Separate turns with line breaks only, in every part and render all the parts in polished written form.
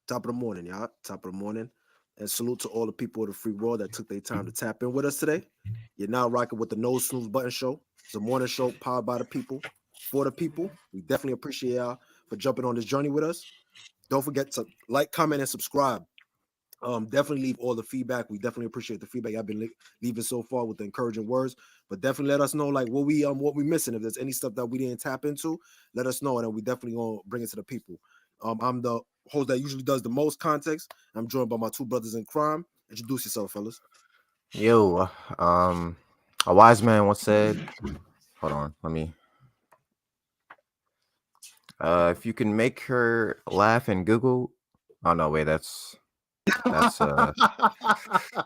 Top of the morning, y'all. Top of the morning. And salute to all the people of the free world that took their time to tap in with us today. You're now rocking with the No Snooze Button Show. It's a morning show powered by the people, for the people. We definitely appreciate y'all for jumping on this journey with us. Don't forget to like, comment, and subscribe. Definitely leave all the feedback. We definitely appreciate the feedback I've been leaving so far with the encouraging words. But definitely let us know like what we missing. If there's any stuff that we didn't tap into, let us know, and then we definitely gonna bring it to the people. I'm the host that usually does the most context. I'm joined by my two brothers in crime. Introduce yourself, fellas.
Yo, um, a wise man once said, hold on, let me. If you can make her laugh in Google, oh no, wait, that's uh,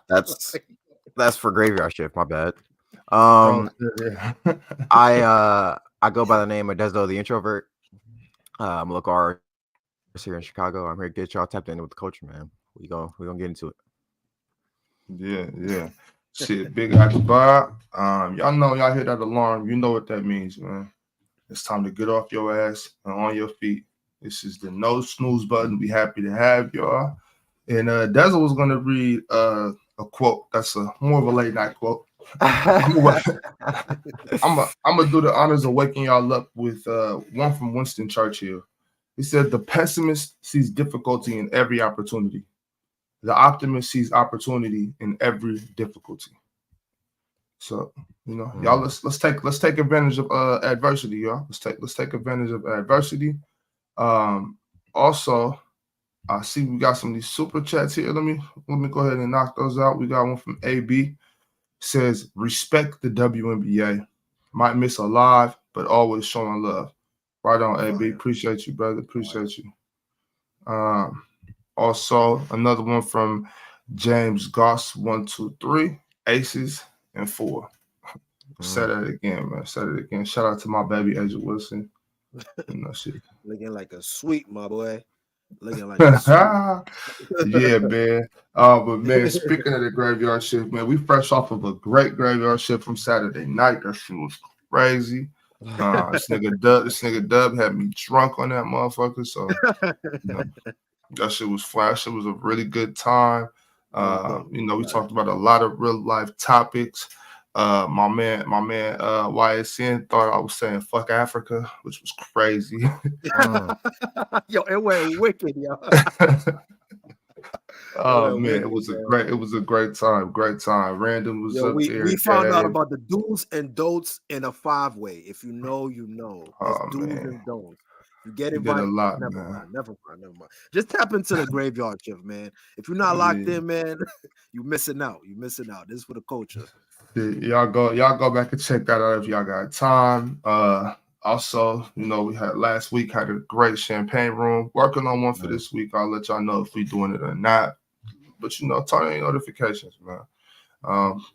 that's that's for graveyard shift. My bad.
Oh,
Um,
yeah.
I go by the name of Desdo the introvert. I'm a local artist here in Chicago. I'm here to get y'all tapped in with the culture, man. We gonna get into it.
Yeah. Shit, big Axe Bob. Y'all know, y'all hear that alarm. You know what that means, man. It's time to get off your ass and on your feet. This is the No Snooze Button. We happy to have y'all. And Dazzle was gonna read a quote. That's a more of a late night quote. I'm gonna I'm gonna do the honors of waking y'all up with one from Winston Churchill. He said, "The pessimist sees difficulty in every opportunity. The optimist sees opportunity in every difficulty." So, y'all, let's take advantage of adversity, y'all. Let's take advantage of adversity. Also, I see we got some of these super chats here. Let me go ahead and knock those out. We got one from AB. Says, respect the WNBA. Might miss a live, but always showing love. Right on, AB. Appreciate you, brother. Appreciate you. Also, another one from James Goss, 123, aces and four. Say that again, man. Say it again. Shout out to my baby Asia Wilson. Shit.
Looking like a sweet, my boy. Looking like a sweet.
Yeah, man. But man, speaking of the graveyard shift, man, we fresh off of a great graveyard shift from Saturday night. That shit was crazy. This nigga Dub had me drunk on that motherfucker. So that shit was fun. That shit was a really good time. We talked about a lot of real life topics. My man, YSN thought I was saying "fuck Africa," which was crazy.
Yo, it went wicked, yo.
Oh man, it was a great time. Great time. Random was
Yo,
up
we
there.
we found out about the do's and don'ts in a 5-way. If you know, you know. There's do's
man.
and don'ts. You get
You did a
invited.
lot,
Never
man.
mind. Never mind. Never mind. Just tap into the graveyard shift, man. If you're not locked in, man, you missing out. You missing out. This is for the culture.
Y'all go back and check that out if y'all got time. Also, we had last week had a great champagne room. Working on one for this week. I'll let y'all know if we doing it or not. But turn on your notifications, man.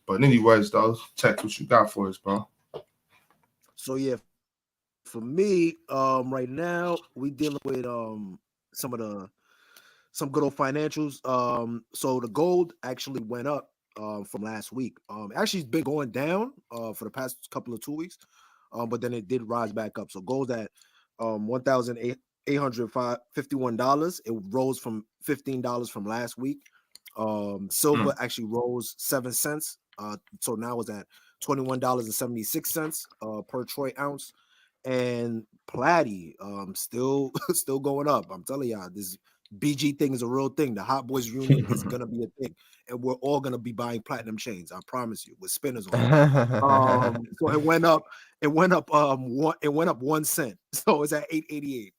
But anyways, though, text what you got for us, bro.
So yeah, for me, right now we dealing with some good old financials. So the gold actually went up from last week. Actually, it's been going down for the past couple of 2 weeks, but then it did rise back up. So gold's at $1,851. It rose from $15 from last week. Silver actually rose 7 cents. So now it's at $21.76 per troy ounce. And Platy still going up. I'm telling y'all, this BG thing is a real thing. The Hot Boys Union is gonna be a thing, and we're all gonna be buying platinum chains. I promise you, with spinners on. So it went up. It went up. It went up 1 cent. So it's at 888.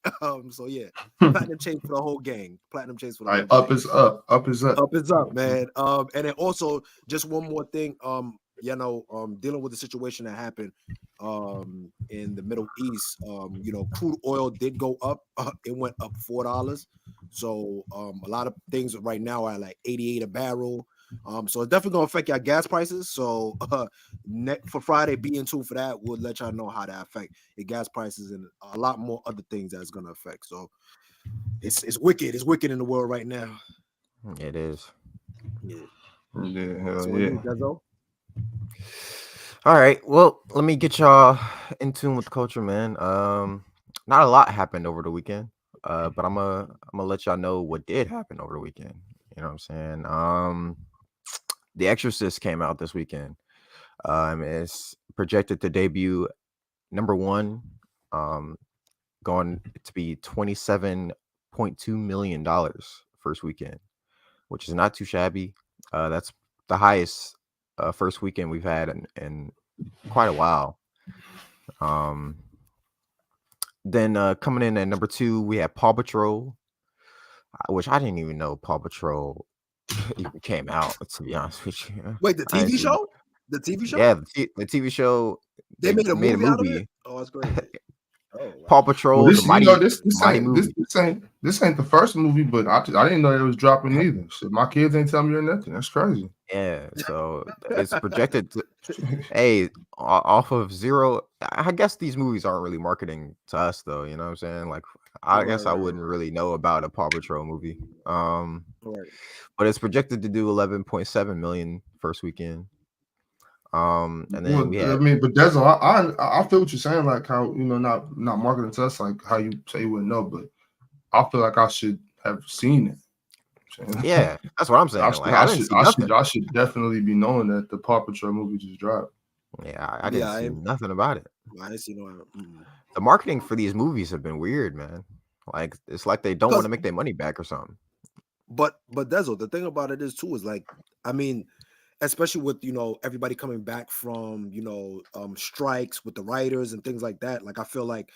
So yeah, platinum chains for the whole gang. Platinum chains for the whole gang.
Up is up. Up is up.
Up is up, man. And then also just one more thing. Dealing with the situation that happened in the Middle East. Crude oil did go up. It went up $4. So a lot of things right now are like 88 a barrel. So it's definitely gonna affect your gas prices. So for Friday, be in tune for that. We'll let y'all know how that affect your gas prices and a lot more other things that's gonna affect. So it's wicked. It's wicked in the world right now.
It is.
Yeah.
Hell
So
yeah.
All right. Well, let me get y'all in tune with the culture, man. Not a lot happened over the weekend. But I'm gonna let y'all know what did happen over the weekend. You know what I'm saying? The Exorcist came out this weekend. It's projected to debut #1, going to be $27.2 million first weekend, which is not too shabby. That's the highest first weekend we've had in quite a while. Then coming in at #2, we have Paw Patrol, which I didn't even know Paw Patrol even came out, to be honest with you.
Wait, the
I didn't
TV
see-
show? The TV show?
Yeah, the TV show.
They made a movie out of it? Oh, that's crazy. Oh, wow.
Paw Patrol,
Well, this,
the mighty,
this
mighty
ain't
movie.
this ain't the first movie, but I didn't know it was dropping either. Shit, my kids ain't telling me or nothing. That's crazy.
Yeah, so it's projected to, hey, off of zero. I guess these movies aren't really marketing to us, though. You know what I'm saying? Like, I guess I wouldn't really know about a Paw Patrol movie.
Right.
But it's projected to do 11.7 million first weekend. And then we have,
I mean, but that's I feel what you're saying, like how not marketing to us, like how you say you wouldn't know, but I feel like I should have seen it.
yeah, that's what I'm saying.
I should definitely be knowing that the Paw Patrol movie just dropped.
Yeah, I didn't see nothing about it.
I didn't see no.
The marketing for these movies have been weird, man. Like, it's like they don't want to make their money back or something.
But Dezo, the thing about it is too is like, I mean, especially with everybody coming back from strikes with the writers and things like that. Like, I feel like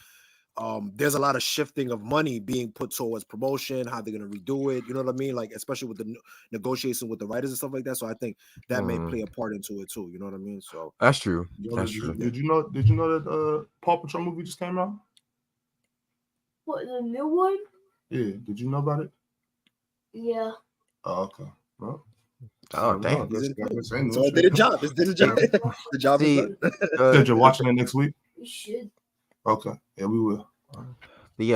there's a lot of shifting of money being put towards promotion, how they're gonna redo it. You know what I mean? Like, especially with the negotiation with the writers and stuff like that. So I think that may play a part into it too. You know what I mean? So
that's true.
Did you know that Paw Patrol movie just came out?
What, the new one?
Yeah. Did you know about it?
Yeah.
Oh, okay. Well,
oh, damn.
So it did a job. It did a job. The job is done.
Said you're watching it next week?
We should.
Okay. Yeah, we will.
The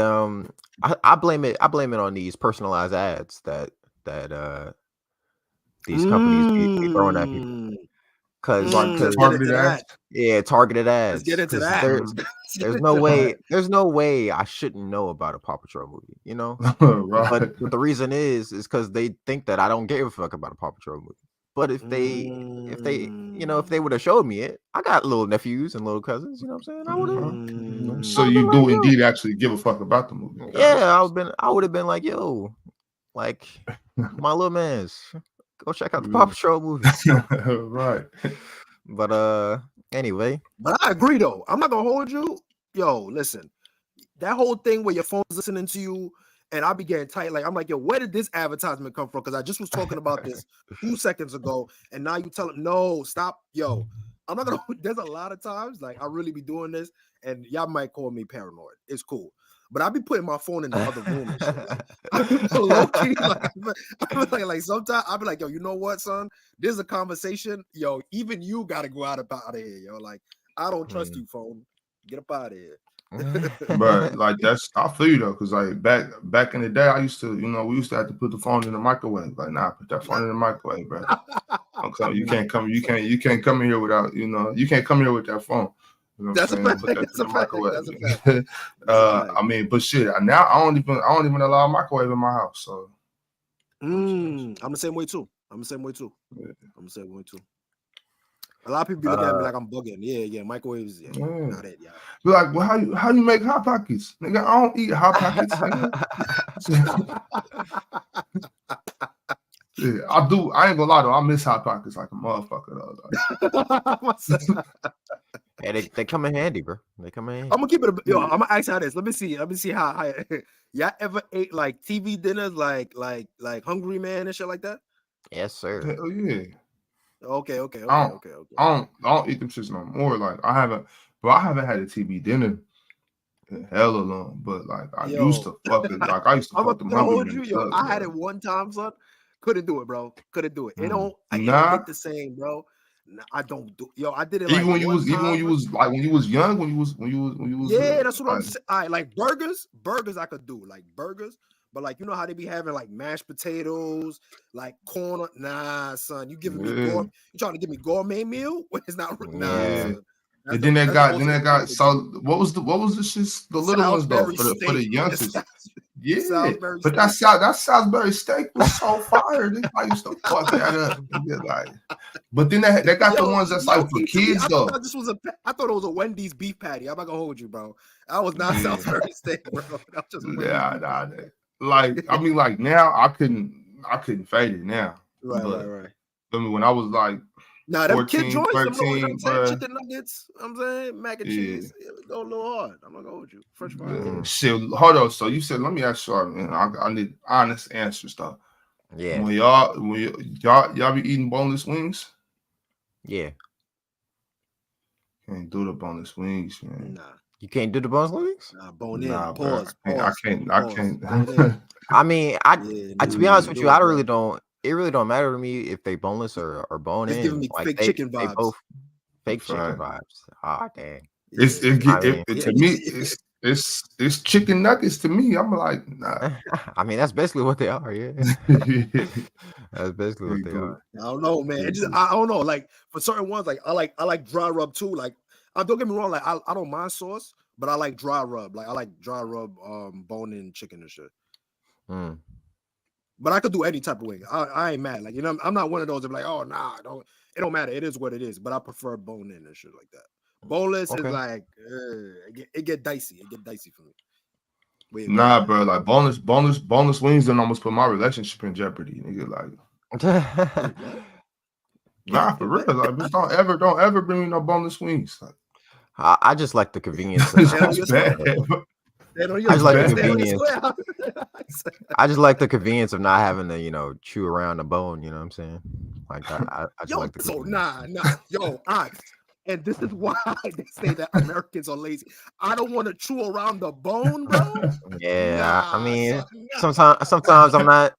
I blame it on these personalized ads that these companies be throwing at people. Because
targeted ads.
Yeah, targeted ads.
Let's get into that.
There's no way I shouldn't know about a Paw Patrol movie, you know?
Right.
But the reason is because they think that I don't give a fuck about a Paw Patrol movie. But if they would have showed me it, I got little nephews and little cousins, you know what I'm saying? I would have.
So you do indeed actually give a fuck about the movie.
Yeah, I would have been like, yo, like my little man's. Go check out the Paw Patrol movie.
Right.
But anyway.
But I agree though. I'm not gonna hold you. Yo, listen, that whole thing where your phone's listening to you and I be getting tight. Like, I'm like, yo, where did this advertisement come from? Because I just was talking about this 2 seconds ago, and now you tell him, no, stop. Yo, I'm not gonna. There's a lot of times like I really be doing this, and y'all might call me paranoid. It's cool. But I be putting my phone in the other room and shit. Like, low-key, like sometimes I'll be like, yo, you know what, son? There's a conversation. Yo, even you gotta go out of here, yo. Like, I don't trust you, phone. Get up out of here.
But like I feel you though, because like back in the day, I used to, we used to have to put the phone in the microwave. Like, nah, put that phone in the microwave, bro. You can't come in here without, you can't come here with that phone. You know
That's a fact.
That's a fact. I mean, but shit, now I don't even allow a microwave in my house. So
I'm the same way too. A lot of people be looking at me like I'm bugging. Yeah, microwaves. Yeah, not it. Yeah.
Be like, well, how you make hot pockets, nigga? I don't eat hot pockets. Yeah, I do. I ain't gonna lie though. I miss hot pockets like a motherfucker though.
Yeah, they come in handy, bro. They come in handy.
I'm gonna keep it. I'm gonna ask how this. Let me see how y'all ever ate like TV dinners, like Hungry Man and shit like that.
Yes, sir.
Hell yeah.
Okay.
I don't eat them shits no more. Like I haven't had a TV dinner in hella long. But like I used to fuck it. Like I used to fuck them Hungry Man.
I had it one time, son. Couldn't do it, bro. Couldn't do it. It don't hit the same, bro. Nah, I don't do. Yo, I did it.
Even when you was young, when you was.
Yeah, that's what I'm saying. All right, like burgers I could do, like burgers. But like, you know how they be having like mashed potatoes, like corn. Nah, son, you giving me you trying to give me gourmet meal? It's not. Nah. Son.
And then they got. So what was the shit? The little ones though for the youngsters. Yeah,
Salisbury
but
steak.
that Salisbury steak was so fire. I used to fuck that up. Like, but then they got the ones that's like for kids though.
I thought it was a Wendy's beef patty. I'm not gonna hold you, bro. That was not Salisbury steak, bro. That was just
nah. Like I mean, like now I couldn't fade it now.
Right.
I mean, when I was like,
nah, them kid
14,
joints,
13,
them chicken nuggets. I'm saying mac and cheese. It go a little hard. I'm not gonna hold you. French fries.
Shit, hold on. So you said, let me ask y'all. Man, I need honest answers though.
Yeah.
When y'all be eating boneless wings?
Yeah.
Can't do the boneless wings, man.
Nah.
You can't do the boneless wings?
Nah, bone in.
Nah,
Pause.
I can't.
I mean, to be honest with you, it really don't matter to me if they boneless or bone
it's
in.
Giving me
like
fake
they,
chicken
they
vibes.
both fake chicken vibes. Ah, dang.
To me, it's chicken nuggets to me. I'm like, nah.
I mean, that's basically what they are. Yeah. That's basically what they are.
I don't know, man. I don't know. Like for certain ones, like I like dry rub too. Like don't get me wrong. Like I don't mind sauce, but I like dry rub. Like I like dry rub bone in chicken and shit. But I could do any type of wing. I ain't mad. Like, you know, I'm not one of those that be like, oh nah, it don't matter. It is what it is. But I prefer bone in and shit like that. Boneless is like it get dicey. It get dicey for me.
Nah, bro. Like boneless wings done almost put my relationship in jeopardy. Nigga, like, nah, for real. Like, bitch, don't ever bring me no boneless wings. Like,
I just like the convenience.
That's bad.
I just like the convenience. I just like the convenience of not having to, you know, chew around the bone. You know what I'm saying? Like I just like the convenience.
Yo, and this is why they say that Americans are lazy. I don't want to chew around the bone, bro.
Yeah, I mean, sometimes I'm not.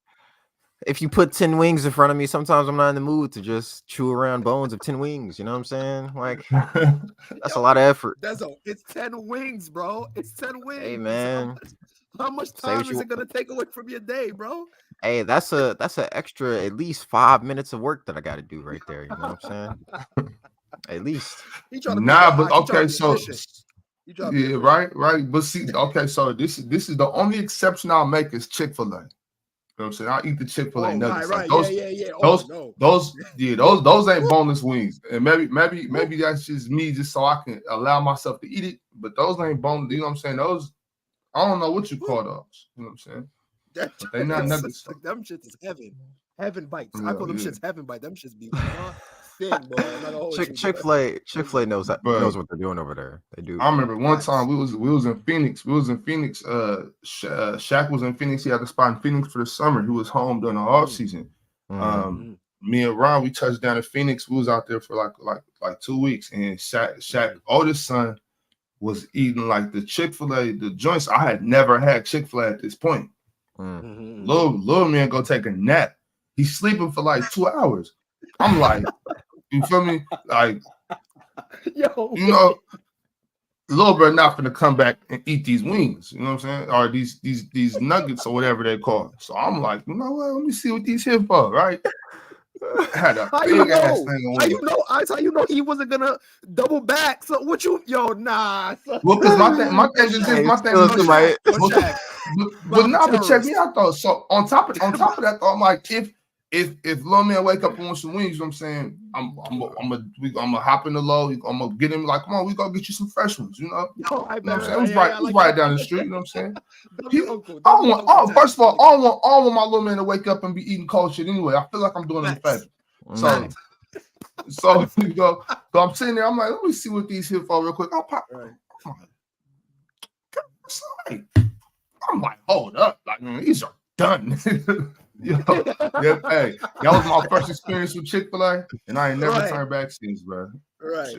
If you put 10 wings in front of me, sometimes I'm not in the mood to just chew around bones of 10 wings. You know what I'm saying? Like, that's a lot of effort.
It's 10 wings, bro. It's 10 wings.
Hey, man.
How much time is it gonna take away from your day, bro?
Hey, that's an extra at least 5 minutes of work that I got to do right there. You know what I'm saying? At least.
Nah, but okay, so yeah, right. But see, okay, so this is the only exception I'll make is Chick-fil-A. You know what I'm saying? I'll eat the Chick-fil-A nuggets.
Right.
Like those ain't boneless wings. And maybe that's just me, just so I can allow myself to eat it. But those ain't boneless. You know what I'm saying? Those, I don't know what you call those. You know what I'm saying? They not nuggets.
Them shits is heaven. Heaven bites. I call them shits heaven bites. Them shits be thin, boy.
Chick-fil-A knows what they're doing over there. They do.
I remember one time we was in Phoenix. Shaq was in Phoenix. He had a spot in Phoenix for the summer. He was home during the off season. Me and Ron, we touched down in Phoenix. We was out there for like 2 weeks, and Shaq oldest son was eating like the Chick-fil-A, the joints. I had never had Chick-fil-A at this point. Little man go take a nap. He's sleeping for like 2 hours. I'm like, you feel me? Like, yo, you know, little bro not gonna come back and eat these wings. You know what I'm saying? Or these nuggets or whatever they call it. So I'm like, you know what? Let me see what these here for, right? Had a big ass thing on.
How you know he wasn't gonna double back? So what you, nah. So.
Well, because my thing is but check me out though. So on top of that, though, I'm like, if little man wake up and want some wings, you know what I'm saying, I'm gonna hop in the low. I'm gonna get him like, come on, we gonna get you some fresh ones, you know. You know what I'm saying? It was right down the street. You know what I'm saying? First of all, I don't want my little man to wake up and be eating cold shit anyway. I feel like I'm doing him a favor. So you go. So I'm sitting there. I'm like, let me see what these here for real quick. I'll pop. I'm like, hold up, like these are done. Yo, yeah, hey, that was my first experience with Chick-fil-A, and I ain't never turned back since, bro.
Right,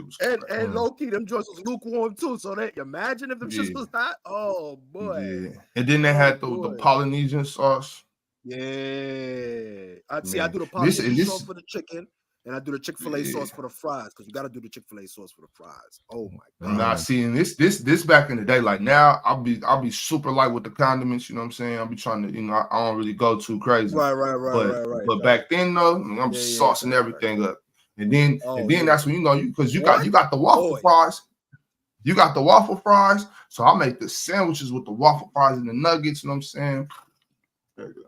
and low key, them joints was lukewarm too. So that imagine if them shit was hot. Oh boy!
Yeah. And then they had the Polynesian sauce.
Yeah, I do the Polynesian sauce for the chicken. And I do the Chick-fil-A sauce for the fries, because you got to do the Chick-fil-A sauce for the fries. Oh my god!
Nah, seeing this back in the day, like now, I'll be super light with the condiments. You know what I'm saying? I'll be trying to, you know, I don't really go too crazy.
Right.
But back then though, I'm saucing everything up, and then that's when you know because you got the waffle fries. You got the waffle fries, so I make the sandwiches with the waffle fries and the nuggets. You know what I'm saying? There you go.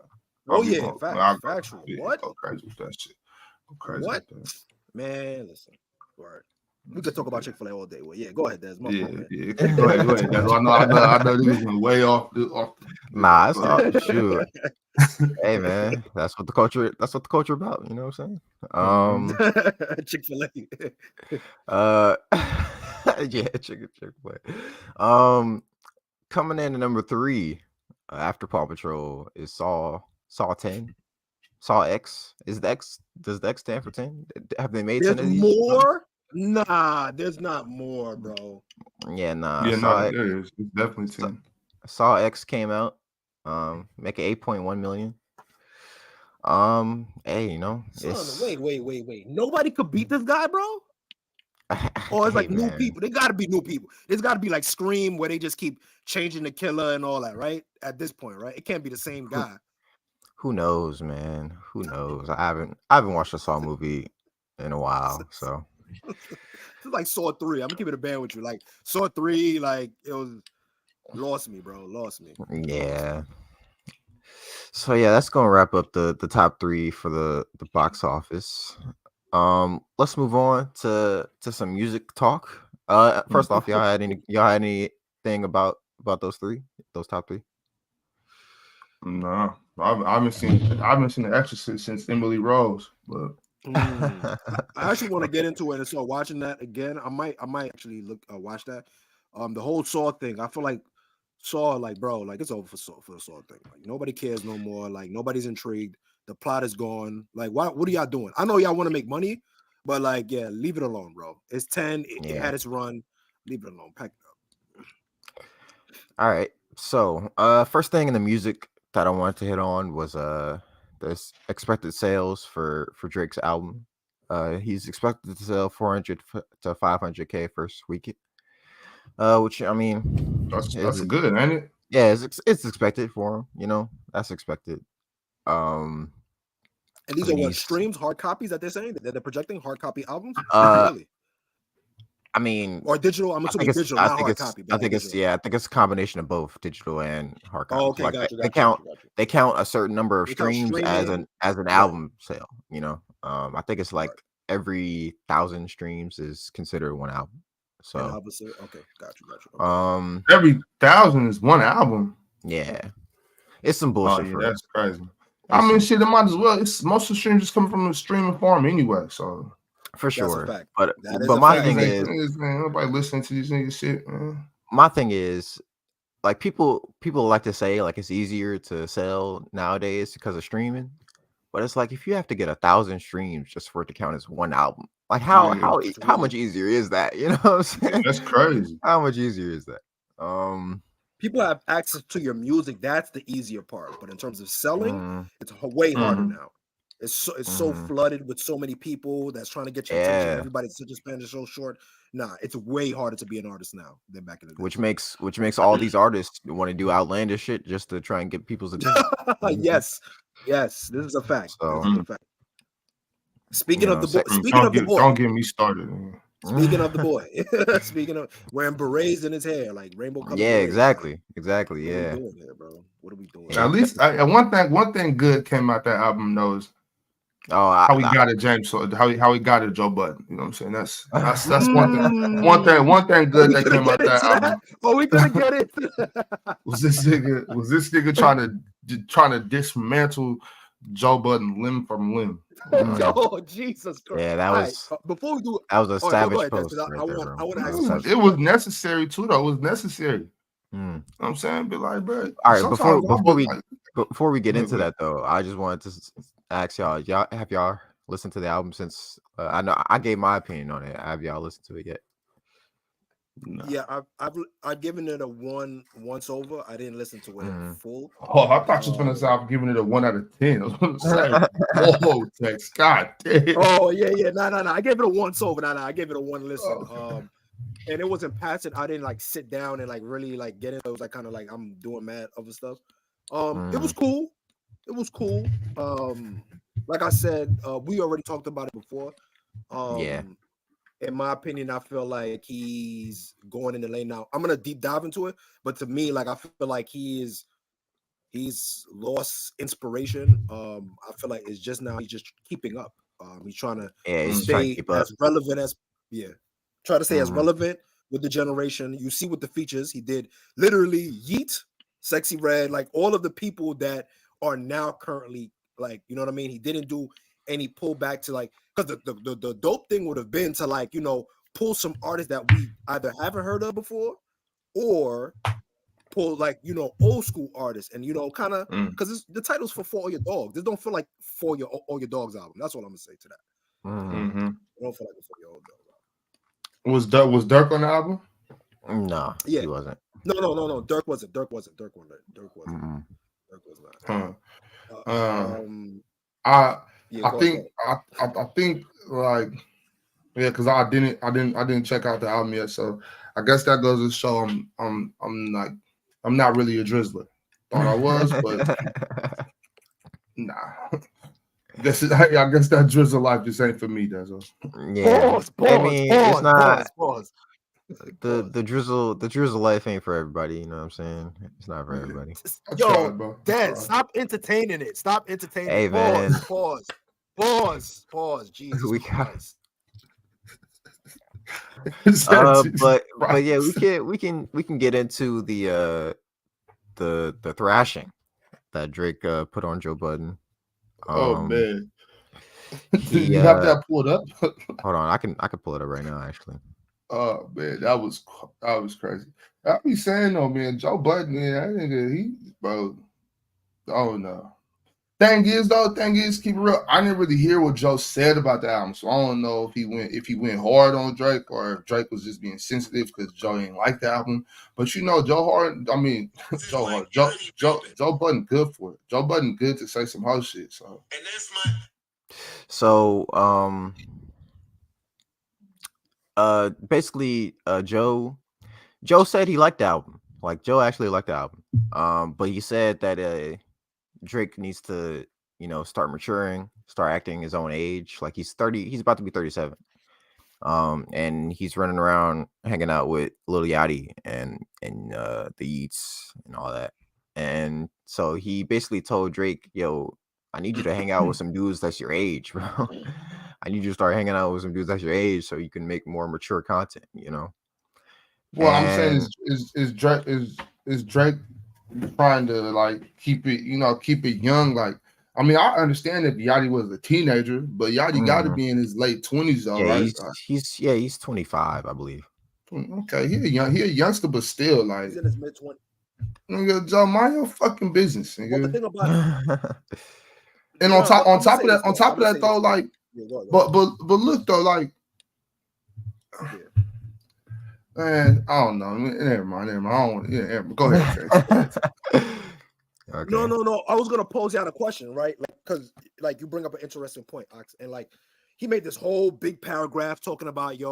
Oh yeah, factual. What?
Go crazy with that shit. Go crazy
What?
with that.
Man, listen. Word. We could talk about Chick-fil-A all day. Well, yeah, go ahead, Des. My fault, man.
Yeah. Go ahead. I know this went way off.
Nah, it's not shoot. Hey man, that's what the culture about, you know what I'm saying?
Chick-fil-A.
Yeah, Chick-fil-A. Coming in at number 3 after Paw Patrol is Saw 10. Saw X. Does the X stand for 10? Have they made 10 of these?
More? Nah, there's not more, bro.
Yeah, nah.
Yeah, no, there is. It's definitely 10.
Saw X came out, making 8.1 million. Hey, you know,
wait. Nobody could beat this guy, bro. Or it's like new people. They gotta be new people. There's gotta be like Scream, where they just keep changing the killer and all that, right? At this point, right? It can't be the same guy.
Who knows, man? Who knows? I haven't watched a Saw movie in a while, so
it's like Saw 3. I'm gonna keep it a band with you. Like Saw 3, like it was lost me, bro. Lost me.
Yeah. So yeah, that's gonna wrap up the top 3 for the box office. Let's move on to some music talk. First off, y'all had anything about those top 3?
No, I haven't seen The Exorcist since Emily Rose, but
I actually want to get into it and start watching that again. I might actually watch that. The whole Saw thing. I feel like Saw, like, bro, like it's over for the Saw thing. Like nobody cares no more. Like nobody's intrigued. The plot is gone. Like what are y'all doing? I know y'all want to make money, but like, yeah, leave it alone, bro. It's 10. It had its run. Leave it alone. Pack it up.
All right. So, first thing in the music that I wanted to hit on was the expected sales for Drake's album. He's expected to sell 400 to 500K first week. Which I mean,
that's good, ain't it?
Yeah, it's expected for him. You know, that's expected.
And these are what streams, hard copies that they're saying that they're projecting hard copy albums. Really?
I mean,
or digital. I'm assuming digital, not hard copy.
I think it's a combination of both digital and hard copy.
Oh, okay,
like
gotcha.
They count a certain number of streams as an album sale. You know, I think it's like every 1,000 streams is considered one album. So
okay, gotcha.
Every 1,000 is one album.
Yeah, it's some bullshit.
Oh, yeah, that's crazy. I mean, shit, it might as well. It's most of the streams just coming from the streaming farm anyway. So
for sure,
fact.
but my thing is,
man, nobody listening to these niggas shit, man.
My thing is, like people like to say like it's easier to sell nowadays because of streaming, but it's like if you have to get 1,000 streams just for it to count as one album, like how much easier is that? You know what I'm saying?
Yeah, that's crazy.
How much easier is that?
People have access to your music. That's the easier part. But in terms of selling, it's way harder now. It's so flooded with so many people that's trying to get your attention. Everybody's attention span is so short. Nah, it's way harder to be an artist now than back in the day.
Which makes all these artists want to do outlandish shit just to try and get people's attention.
Yes, this is a fact.
So,
Speaking of the boy,
don't get me started. Man.
Speaking of the boy, speaking of wearing berets in his hair, like rainbow color.
Yeah,
berets,
exactly.
What
Yeah.
are we doing here, bro? What are we doing?
At least one thing good came out that album knows. How he got it, James. So how he got it, Joe Budden. You know what I'm saying? That's one thing. One thing good that came out that album.
Oh, we gonna get it.
Was this nigga trying to dismantle Joe Budden limb from limb?
Oh, Jesus Christ!
Yeah, that was
before we do.
That was a savage post.
I want to ask you.
It was necessary too, though. It was necessary.
You
know what I'm saying? Be like, bro.
All right, before we get into that though, I just wanted to ask y'all. Have y'all listened to the album since? I know I gave my opinion on it. Have y'all listened to it yet?
No.
Yeah, I've given it a once over. I didn't listen to it full.
Oh, I thought you was gonna say I'm giving it a 1 out of 10. I was gonna say, oh, Tex, God damn.
Oh yeah. No. I gave it a once over. No, I gave it a one listen. And it wasn't passive. I didn't like sit down and like really like get it. It was like kind of like I'm doing mad other stuff. It was cool. Like I said, we already talked about it before. in my opinion, I feel like he's going in the lane now. I'm gonna deep dive into it, but to me, like I feel like he's lost inspiration. I feel like it's just now he's just keeping up. He's trying to
Yeah, he's
Mm.
trying to
stay
keep up.
as relevant as try to stay as
Mhm.
relevant with the generation. You see with the features he did, literally Yeet, Sexy Red, like all of the people that are now currently like, you know what I mean. He didn't do any pullback to like because the dope thing would have been to like pull some artists that we either haven't heard of before or pull like old school artists and kind of
Mm.
because the title's for all your dogs. This don't feel like for your all your dogs album. That's what I'm gonna say to that.
Mhm.
Mm-hmm.
It don't feel like it's for your old dogs album.
Was Dirk on the album?
No,
Yeah.
he wasn't.
No. Dirk wasn't.
Mm-mm.
Dirk was not.
Huh.
Uh,
I
yeah,
I
go
think
ahead.
I think like because I didn't check out the album yet, so I guess that goes to show I'm not really a drizzler. Thought I was, but nah. I guess that drizzle life just ain't for me. That's all.
Yeah, I mean, it's not
Pause.
the drizzle life ain't for everybody. You know what I'm saying? It's not for
Yeah.
everybody.
I
Yo,
tried, bro. I
Dad,
tried.
stop entertaining it. Stop entertaining
Hey,
it.
man.
Pause. Jesus
We got-
Christ.
But yeah, we can get into the thrashing that Drake put on Joe Budden.
Oh man,
he,
you have that pulled up?
Hold on, I can pull it up right now actually.
Oh man, that was crazy. I be saying though, man, Joe Budden, man, that nigga, bro. Oh no. Thing is, keep it real. I didn't really hear what Joe said about the album, so I don't know if he went hard on Drake or if Drake was just being sensitive because Joe didn't like the album. But Joe Budden good for it. Joe Budden good to say some whole shit.
So basically Joe said he liked the album. Like Joe actually liked the album. But he said that Drake needs to, start maturing, start acting his own age. Like he's 30, he's about to be 37. And he's running around hanging out with Lil Yachty and the Yeats and all that. And so he basically told Drake, yo, I need you to hang out with some dudes that's your age, bro. I need you to start hanging out with some dudes that's your age so you can make more mature content,
Well, I'm saying is Drake trying to like keep it young. Like, I mean, I understand if Yachty was a teenager, but Yachty got to be in his late 20s though,
yeah,
right?
He's 25, I believe.
Okay, he a youngster, but still like
He's in his mid-20s.
Nigga, Joe, mind your fucking business, nigga.
Well, the thing about it,
and on top of that though, like, but look though, like, man, I don't know. Never mind. I don't want. Yeah, go ahead.
Okay.
No. I was gonna pose out a question, right? Like, because like you bring up an interesting point, Ox, and like he made this whole big paragraph talking about he's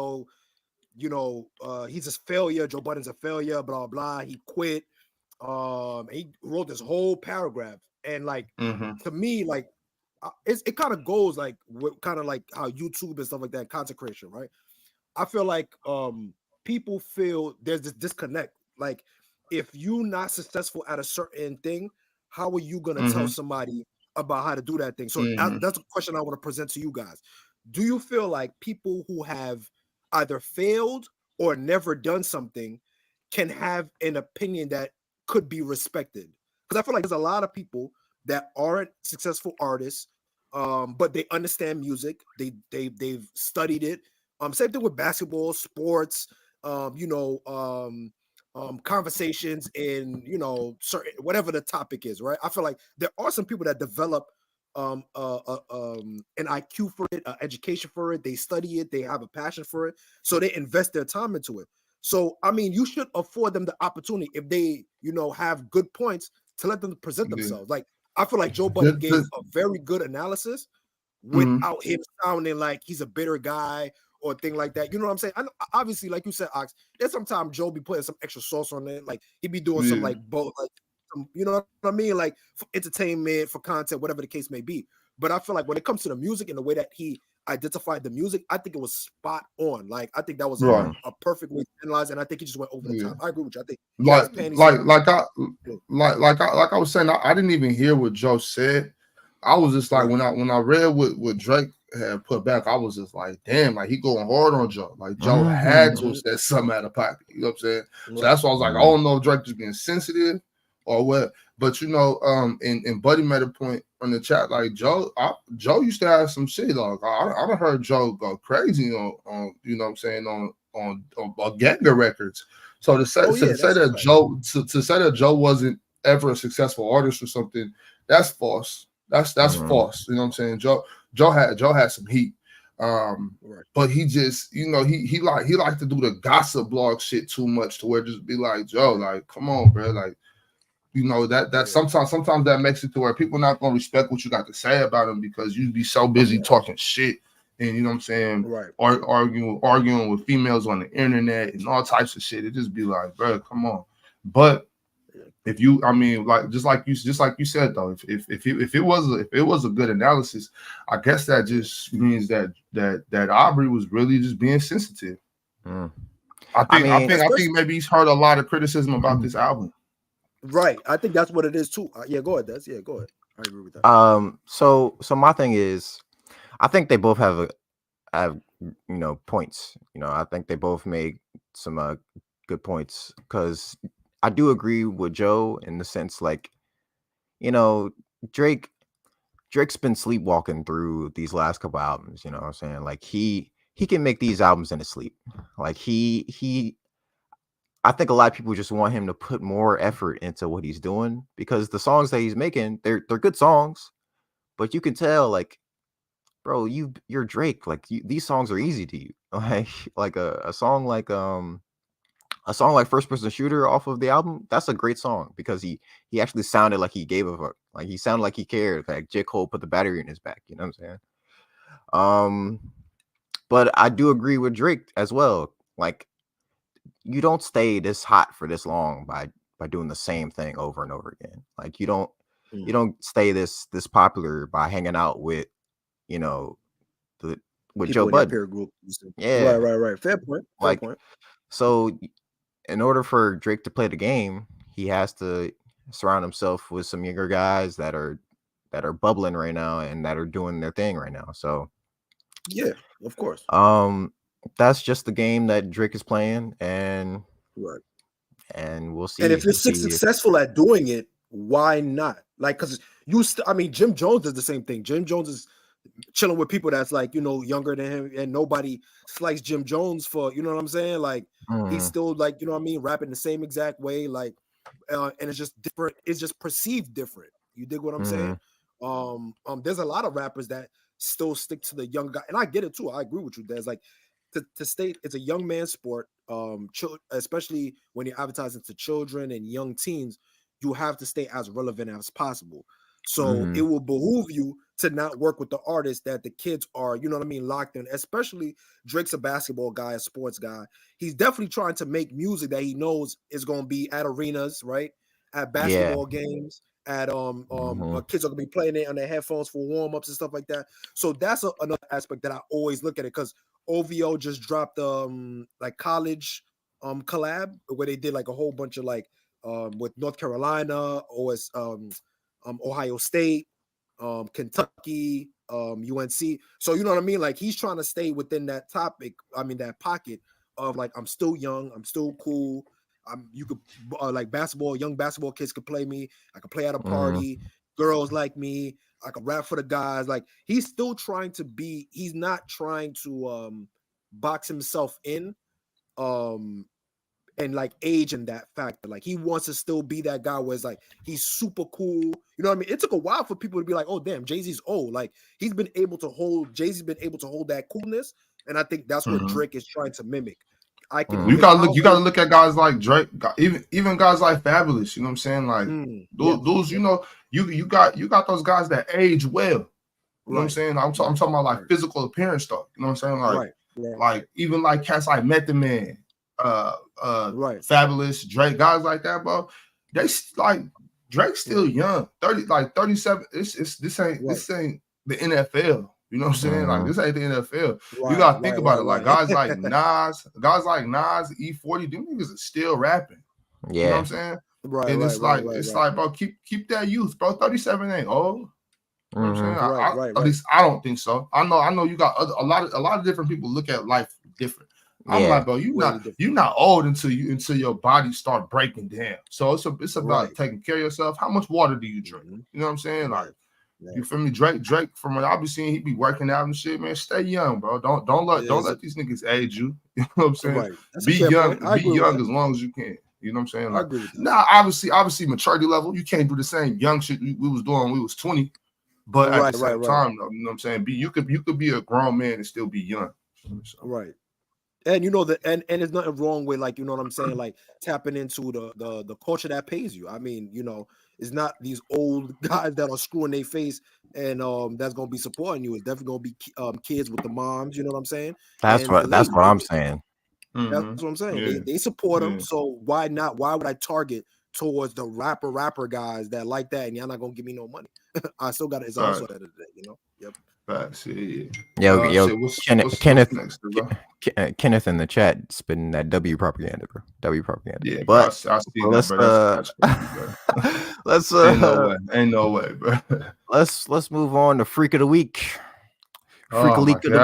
a failure. Joe Budden's a failure. Blah blah. He quit. He wrote this whole paragraph, and like to me, like it kind of goes like kind of like how YouTube and stuff like that, content creation, right? I feel like people feel there's this disconnect. Like if you're not successful at a certain thing, how are you gonna tell somebody about how to do that thing? So that's a question I want to present to you guys. Do you feel like people who have either failed or never done something can have an opinion that could be respected? Because I feel like there's a lot of people that aren't successful artists, but they understand music. They've studied it. Same thing with basketball, sports, conversations in certain whatever the topic is, right? I feel like there are some people that develop an IQ for it, education for it. They study it, they have a passion for it, so they invest their time into it. So I mean, you should afford them the opportunity if they have good points to let them present themselves. Like I feel like Joe Budden gave a very good analysis without him sounding like he's a bitter guy or thing like that. You know what I'm saying? I know, obviously, like you said, Ox, there's sometimes Joe be putting some extra sauce on it. Like he be doing some like both, like you know what I mean? Like for entertainment, for content, whatever the case may be. But I feel like when it comes to the music and the way that he identified the music, I think it was spot on. Like I think that was
Right.
a perfect way to analyze, and I think he just went over the
Yeah.
top. I agree with you. I think he got
Like
his panties
like
in.
like I was saying, I didn't even hear what Joe said. I was just like
Right.
when I read what Drake had put back, I was just like, damn, like he going hard on Joe. Like Joe had to have said something out of pocket. You know what I'm saying? So that's why I was like, I don't know if Drake was being sensitive or what. But you know, and Buddy made a point on the chat, like Joe used to have some shit. Like I done heard Joe go crazy on you know what I'm saying, on Ganga records. So to say that Joe to say that Joe wasn't ever a successful artist or something, that's false. That's false. You know what I'm saying? Joe had some heat. But he just, you know, he liked to do the gossip blog shit too much to where just be like, Joe, like, come on, bro. Like, you know, that sometimes that makes it to where people not gonna respect what you got to say about him because you be so busy talking shit and you know what I'm saying, arguing with females on the internet and all types of shit. It just be like, bro, come on. But if you, I mean, like just like you said though, if it was a good analysis, I guess that just means that Aubrey was really just being sensitive. I think maybe he's heard a lot of criticism about this album.
Right. I think that's what it is too. Yeah, go ahead, Des. Yeah, go ahead. I agree with that.
So my thing is, I think they both have you know, points. You know, I think they both made some good points because I do agree with Joe in the sense, like, you know, Drake's been sleepwalking through these last couple albums. You know what I'm saying? Like he can make these albums in his sleep. Like I think a lot of people just want him to put more effort into what he's doing because the songs that he's making, they're good songs, but you can tell, like, bro, you're Drake. Like these songs are easy to you. Like a song like First Person Shooter off of the album, that's a great song because he actually sounded like he gave a fuck. Like he sounded like he cared. Like J. Cole put the battery in his back. You know what I'm saying? But I do agree with Drake as well. Like, you don't stay this hot for this long by doing the same thing over and over again. Like you don't stay this popular by hanging out with, you know, with Joe Budden.
Peer group.
Yeah.
Right. Fair point.
So in order for Drake to play the game, he has to surround himself with some younger guys that are bubbling right now and that are doing their thing right now. So
yeah, of course.
That's just the game that Drake is playing, and we'll see.
And if you're successful at doing it, why not? Like, because I mean, Jim Jones does the same thing. Jim Jones is chilling with people that's like, you know, younger than him, and nobody slicks Jim Jones for, you know what I'm saying? Like, he's still like, you know what I mean, rapping the same exact way, like, and it's just different. It's just perceived different. You dig what I'm saying? There's a lot of rappers that still stick to the young guy, and I get it too. I agree with you. There's like to state it's a young man's sport, especially when you're advertising to children and young teens. You have to stay as relevant as possible. So it will behoove you to not work with the artists that the kids are, you know what I mean, locked in. Especially Drake's a basketball guy, a sports guy. He's definitely trying to make music that he knows is going to be at arenas, right? At basketball games, at kids are going to be playing it on their headphones for warm-ups and stuff like that. So that's another aspect that I always look at it, because OVO just dropped like college collab where they did like a whole bunch of like with North Carolina or Ohio State, Kentucky, UNC. So you know what I mean? Like he's trying to stay within that topic. I mean that pocket of like, I'm still young, I'm still cool. You could like basketball, young basketball kids could play me. I could play at a party. Girls like me. I could rap for the guys. Like he's still trying to be. He's not trying to box himself in. And like age in that factor, like he wants to still be that guy where it's like he's super cool. You know what I mean? It took a while for people to be like, "Oh damn, Jay-Z's old." Like Jay-Z's been able to hold that coolness, and I think that's what Drake is trying to mimic.
You gotta look at guys like Drake, even guys like Fabulous. You know what I'm saying? Like those, you know, you got those guys that age well. You know what I'm saying? I'm talking about like physical appearance stuff. You know what I'm saying? Like like even like cats like Method Man. Fabulous, Drake, guys like that, bro. They like Drake's still young, 37. This ain't the NFL. You know what I'm saying? Like this ain't the NFL.
Right,
You gotta think
right,
about
right,
it. Like
right.
guys like Nas, E40, them niggas are still rapping. You know what
Yeah.
I'm saying?
Right,
And
right,
it's
right,
like
right,
it's
right.
like, bro, keep that youth, bro. 37 ain't old. You know what I'm saying?
Mhm.
Right, right,
At
right.
least I don't think so. I know you got a lot of different people look at life different. I'm
Yeah.
like, bro,
Way
you're not old until your body start breaking down. So it's about
Right.
taking care of yourself. How much water do you drink?
Mhm.
You know what I'm saying? Like,
Right. Right.
you feel me? Drake, from what I be seeing, he be working out and shit, man. Stay young, bro. Don't
Yeah,
let these niggas age you. You know what I'm saying?
right. That's
Be
a fair
young,
point. I
be
agree with
young
that.
as long as you can. You know what I'm saying?
I
Like,
agree with that.
now, obviously, maturity level, you can't do the same young shit we was doing when we was 20. But at
Right,
the
right,
same
right.
time, though, you know what I'm saying? You could be a grown man and still be young. So,
Right. And you know and there's nothing wrong with, like, you know what I'm saying, like tapping into the culture that pays you. I mean, you know, it's not these old guys that are screwing their face and that's gonna be supporting you. It's definitely gonna be kids with the moms, you know what I'm saying?
That's
And the
what
ladies.
I'm saying.
That's what I'm saying.
Yeah.
They support them.
Yeah.
So why not? Why would I target towards the rapper guys that like that and y'all not gonna give me no money? I still got it. It's also
Right.
at the end of the day, you know. Yep.
Facts, yeah.
Yo,
Shit, what's
Kenneth,
next, bro?
Kenneth in the chat spitting that W propaganda, bro. W propaganda.
Yeah,
but
I see that,
let's
bro. That's crazy, bro.
let's
Ain't no way, bro.
let's move on to Freak of the Week. Freak
Oh
of
my
Week of the week,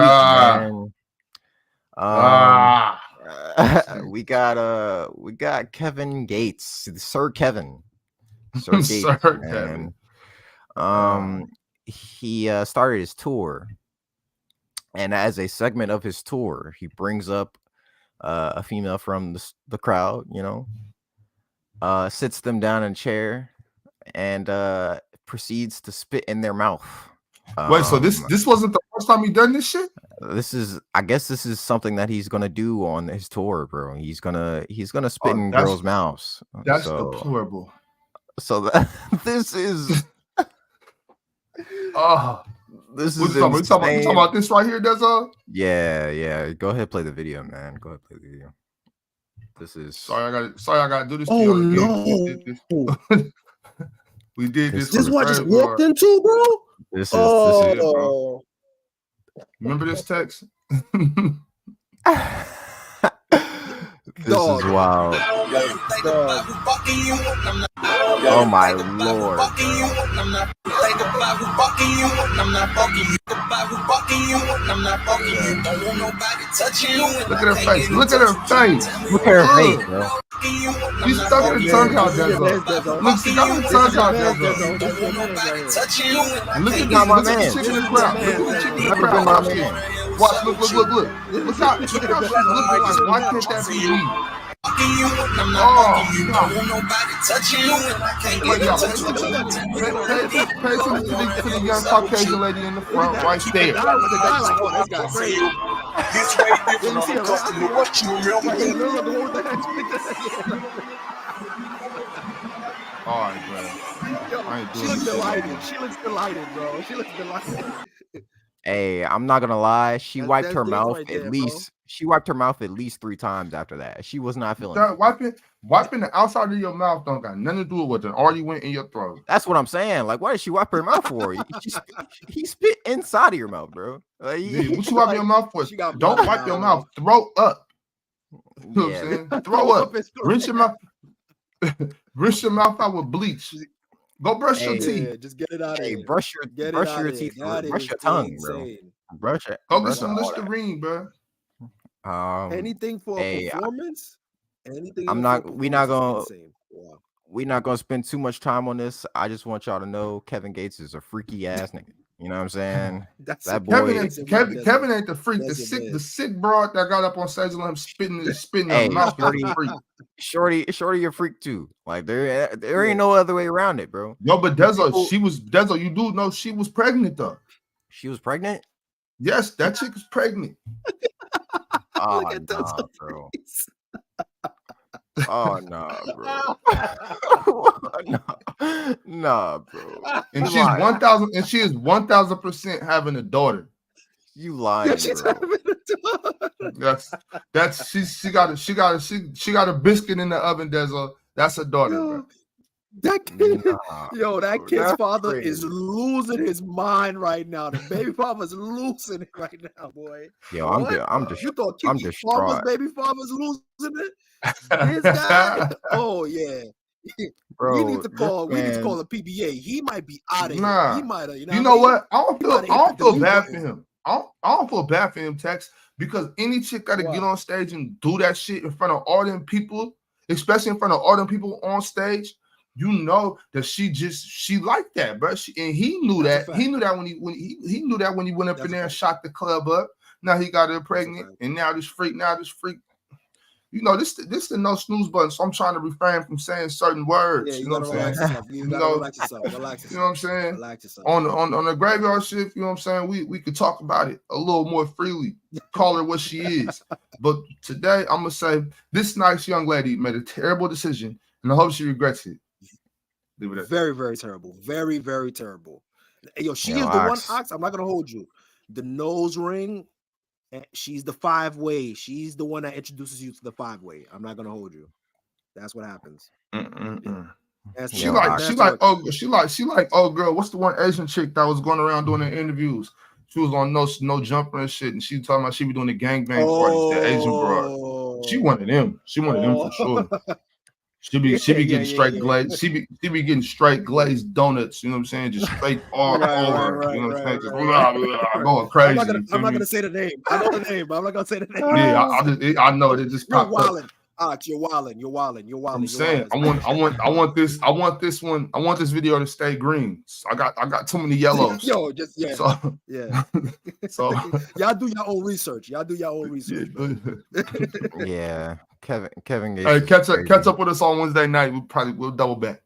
man. We got Kevin Gates, Sir Kevin, Gates,
Sir
man.
Kevin.
He started his tour, and as a segment of his tour, he brings up a female from the crowd, you know, sits them down in a chair, and proceeds to spit in their mouth.
Wait, so this wasn't the first time he done this shit?
I guess this is something that he's gonna do on his tour, bro. He's gonna spit in
that's-
girls' mouths.
That's
so,
deplorable.
So this is this is
You talking about this right here, Dezo?
Yeah. Go ahead, play the video, man. Go ahead, play the video. This is
sorry, I gotta do this to
Oh
y'all
no.
again. We did this.
This is what I just walked
into.
into, bro.
This is
it, bro. Remember this text?
This is wild. Oh my lord.
Look at her face. Look at her face.
Look at her face, bro.
You stuck her tongue out, Dezo. Look, she got her tongue out, Dezo. Look at
Not my
the
man.
chick in the crowd. Look at the chick in the crowd.
My man.
Watch, look. Look how she's looking like, why can't that be me? Oh, pay attention to the young Caucasian lady in the front right there. All right, bro.
She looks delighted, bro. She looks delighted.
Hey, I'm not gonna lie. She wiped her mouth
right
at
there,
least. She wiped her mouth at least 3 times after that. She was not feeling it.
Wiping the outside of your mouth don't got nothing to do with it. Already went in your throat.
That's what I'm saying. Like, why did she wipe her mouth for? He spit inside of your mouth, bro. Like,
What you wipe your mouth for? Don't wipe your mouth. Throw up. You know what I'm saying? Throw up. Rinse your mouth. Rinse your mouth out with bleach. Go brush your teeth.
Yeah, just get it out of here.
Brush your teeth. Brush your tongue, bro. Brush it.
Go get some Listerine, bro.
Anything for a performance? Anything?
We're not gonna spend too much time on this. I just want y'all to know Kevin Gates is a freaky ass nigga. You know what I'm saying?
That boy. Kevin ain't the freak. The sick broad that got up on stage and let him spitting
hey,
in mouth.
Shorty a freak too. Like there ain't no other way around it, bro.
Yo, but Dezo, you do know she was pregnant though.
She was pregnant?
Yes, that chick was pregnant.
Oh, nah, bro. Oh no, bro. Nah, bro.
And she's 1,000, and she is 1,000% having a daughter.
You lying,
bro. That's she got a biscuit in the oven, Dezo. That's a daughter, bro.
That kid,
Nah,
yo, that kid's
that's
father is
crazy.
losing his mind right now. The baby father's losing it right now, boy.
Yo,
What? You thought
I'm
Kiki Palmer's
distraught,
baby father's losing it? This guy? Oh yeah. We need
bro.
to
This
call. We need to call
man,
the PBA. He might be out of here. He
Nah,
might have. You know
you
what I
know
mean?
what?
He might
I
have hit
don't
the
feel
delete
bad for
button.
him. I don't feel bad for him, Tex, because any chick got to
Why?
get on stage and do that shit in front of all them people, especially in front of all them people on stage. You know that she liked that, bro. And he knew
That's a
that.
fact.
He knew that he knew that when he went up
That's
in
a
there and
fact.
shot the club up. Now he got her
That's a
pregnant,
fact.
and now this freak. You know, this the no snooze button, so I'm trying to refrain from saying certain words.
Yeah,
You
you
know
gotta
what I'm
relax
saying?
yourself. You
You
gotta
know,
relax yourself. Relax
you know what I'm
yourself.
saying?
Relax yourself.
On the graveyard shift, you know what I'm saying? We could talk about it a little more freely, call her what she is. But today I'm gonna say this nice young lady made a terrible decision, and I hope she regrets it. Leave it at that.
Very, very terrible. Very, very terrible. Hey, yo, she
yo,
is the one
Ox.
ox. I'm not gonna hold you. The nose ring. She's the 5-way. She's the one that introduces you to the 5-way. I'm not gonna hold you. That's what happens. That's
She
Yo,
like
Ox.
she like oh girl, what's the one Asian chick that was going around doing the interviews? She was on no jumper and shit, and she talking about she be doing the gangbang parties. That Asian broad. She one of them. She one of them for sure. She be getting straight glazed. She be getting straight glazed donuts. You know what I'm saying? Just straight all over. You know what I'm saying? Just going crazy.
I'm not gonna say the name. I know the name, but I'm not gonna say the name.
Yeah, I know it just
You're
popped up.
wilding. Ox, you're wilding. You're wilding. You're wilding.
I'm saying I want this video to stay green. So I got too many yellows.
Yo, just yeah.
So
yeah.
so
Y'all do your own research. Y'all do your own research.
Yeah, Kevin Gates.
Hey,
is
catch
crazy.
up with us on Wednesday night. We'll double back.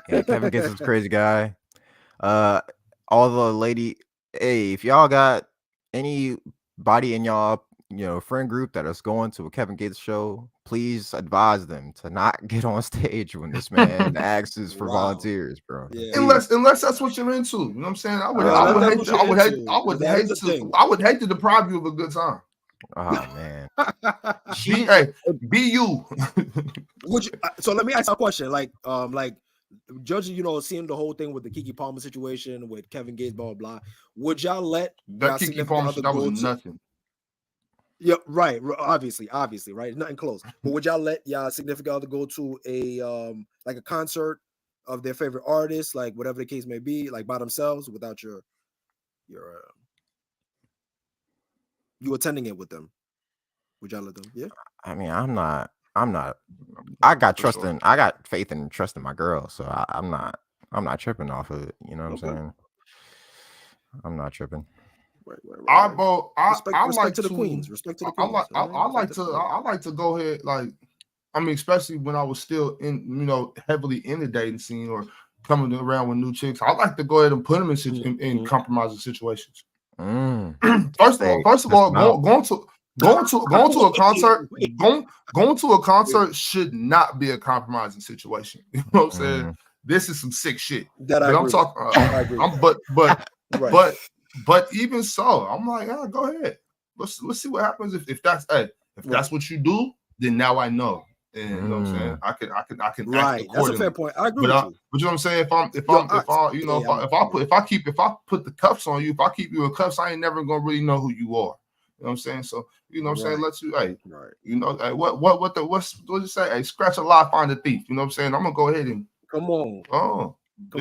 Yeah, Kevin Gates is a crazy guy. All the lady. Hey, if y'all got anybody in y'all friend group that is going to a Kevin Gates show, please advise them to not get on stage when this man asks for volunteers, bro.
Yeah.
Unless that's what you're into. You know what I'm saying? I would hate to deprive you of a good time.
Oh man.
Be you.
So let me ask you a question. Like judging, seeing the whole thing with the Keke Palmer situation with Kevin Gates, blah blah blah. Would y'all let
that Keke Palmer shit, that was nothing?
Yeah, right. Obviously, right. Nothing close. But would y'all let y'all significant other go to a like a concert of their favorite artist, like whatever the case may be, like by themselves without your you attending it with them? Would y'all let them? Yeah.
I mean, I'm not. I got faith and trust in my girl, so I'm not tripping off of it. You know what I'm saying? I'm not tripping.
Right.
Respect
to the queens. Respect to the
I
queens.
like to go ahead, like, I mean, especially when I was still in, heavily in the dating scene or coming around with new chicks. I like to go ahead and put them in compromising situations. First of all, going to a concert, going to a concert should not be a compromising situation. You know what I'm saying? This is some sick shit. But even so, I'm like, go ahead. Let's see what happens if that's that's what you do. Then now I know, and you know what I'm saying. I can act accordingly.
That's a fair point. I agree with you.
But you know what I'm saying. If I put the cuffs on you, if I keep you in cuffs, I ain't never gonna really know who you are. You know what I'm saying? So you know what I'm saying. Let's what's you say? Hey, scratch a lie, find a thief. You know what I'm saying? I'm gonna go ahead and
come on.
Come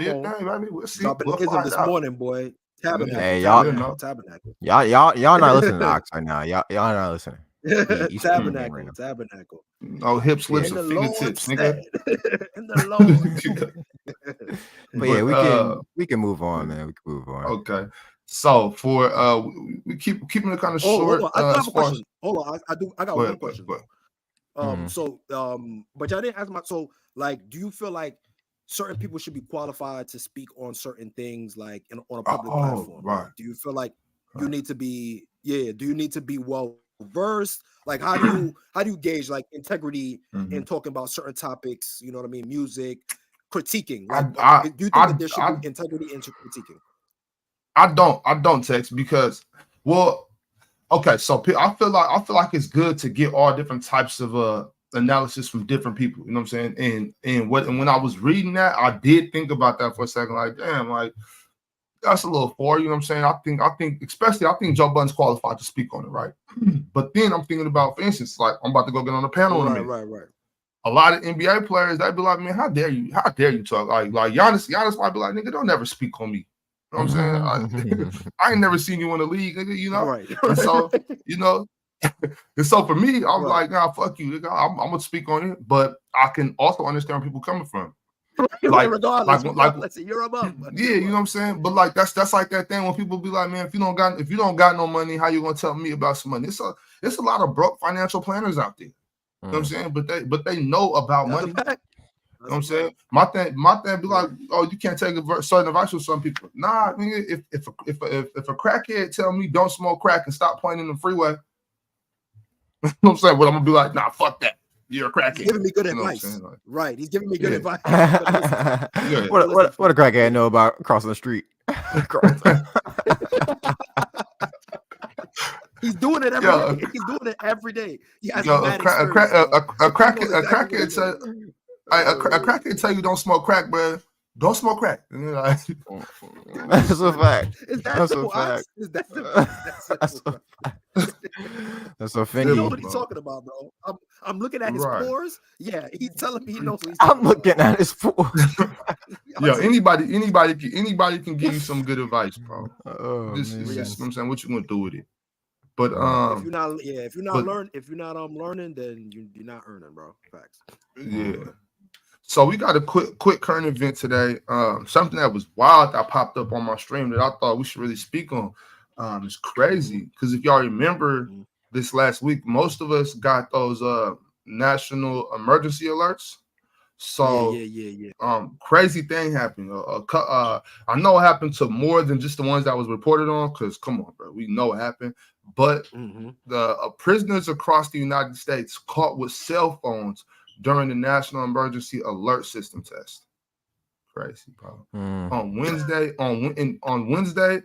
on, baby. We'll see.
Dropping ism this morning, boy. Tabernacle.
Hey,
Tabernacle.
Y'all not listening to Ox right now. Y'all not listening.
Tabernacle.
Oh, hips, lips, and fingertips, nigga.
In the Lord.
But yeah, we can move on, man. We can move on.
Okay. So for we keeping it kind of short.
Hold on. I have a question. Hold on. I got one question. But y'all didn't ask my. So, like, do you feel like certain people should be qualified to speak on certain things, like on a public platform?
Right.
Do you feel like you need to be? Yeah. Do you need to be well versed? Like, how do you gauge like integrity in talking about certain topics? You know what I mean? Music, critiquing. Like, do you think that there should be integrity into critiquing?
I don't text because, well, okay. So I feel like it's good to get all different types of analysis from different people. You know what I'm saying? And when I was reading that, I did think about that for a second. Like, damn, like that's a little far. You know what I'm saying? I think especially I think Joe Budden's qualified to speak on it, right? But then I'm thinking about, for instance, like I'm about to go get on a panel in a minute.
Right.
A lot of NBA players, they'd be like, man, how dare you talk? Like Giannis might be like, nigga, don't never speak on me. You know what I'm saying? I ain't never seen you in the league, nigga, you know?
Right.
And so, you know, and so for me, I'm
Right.
like, nah, fuck you, nigga. I'm gonna speak on it, but I can also understand where people coming from.
regardless, you're above.
Yeah, you know what I'm saying? But like that's like that thing when people be like, man, if you don't got no money, how you gonna tell me about some money? It's a lot of broke financial planners out there. You know what I'm saying? But they know about money. You know what I'm saying? My thing be like, oh, you can't take certain advice from some people. Nah, nigga, if a crackhead tell me don't smoke crack and stop playing in the freeway, you know what I'm saying? Well, I'm gonna be like, nah, fuck that. You're a crackhead.
He's giving me good
You know
advice.
like,
right. He's giving me good advice.
What a crackhead know about crossing the street?
He's doing it every day. He's doing it every day. He has a
crackhead tell you don't smoke crack, bro. Don't smoke crack.
That's a fact.
That's a fact.
That's offending.
You know what he's talking about, bro. I'm looking at his pores. Yeah, he's telling me he knows what he's
I'm looking at his pores.
Yo, anybody can give you some good advice, bro. This is just, I'm saying, what you gonna do with it? But
if you're not learning, then you're not earning, bro. Facts.
Yeah. So we got a quick current event today. Something that was wild that popped up on my stream that I thought we should really speak on. It's crazy because if y'all remember this last week, most of us got those national emergency alerts. So crazy thing happened. I know it happened to more than just the ones that was reported on. Because come on, bro, we know it happened. But the prisoners across the United States caught with cell phones during the National Emergency Alert System test. Crazy, bro. On Wednesday,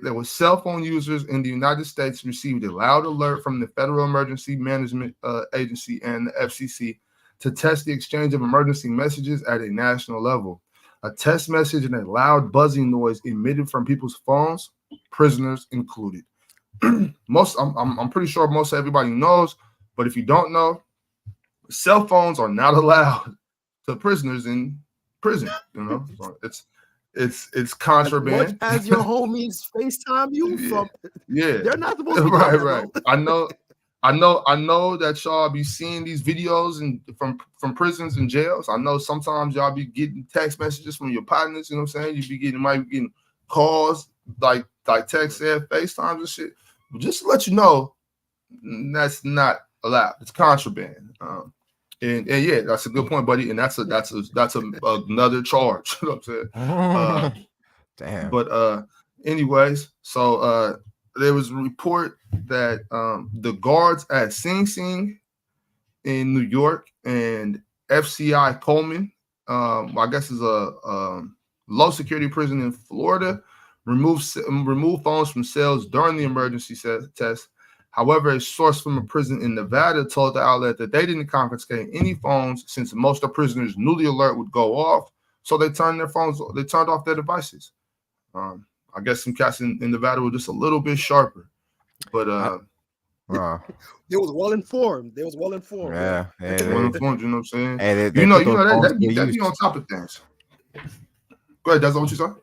there were cell phone users in the United States received a loud alert from the Federal Emergency Management Agency and the FCC to test the exchange of emergency messages at a national level. A test message and a loud buzzing noise emitted from people's phones, prisoners included. I'm pretty sure most everybody knows, but if you don't know, cell phones are not allowed to prisoners in prison. You know, so it's contraband.
As your homies FaceTime you from, they're not supposed to be
right. I know that y'all be seeing these videos and from prisons and jails. I know sometimes y'all be getting text messages from your partners. You know what I'm saying? You might be getting calls like text and FaceTimes and shit. But just to let you know, that's not allowed. It's contraband. And yeah, that's a good point, buddy. And that's another charge. You know what I'm saying?
Damn.
But anyways, so there was a report that the guards at Sing Sing in New York and FCI Coleman, I guess is a low security prison in Florida, removed phones from cells during the emergency test. However, a source from a prison in Nevada told the outlet that they didn't confiscate any phones since most of prisoners knew the alert would go off, so they turned off their devices. I guess some cats in Nevada were just a little bit sharper, but
they was well informed.
Yeah,
well
informed. You know what I'm saying?
Hey,
they be on top of things. Go ahead, that's what you said.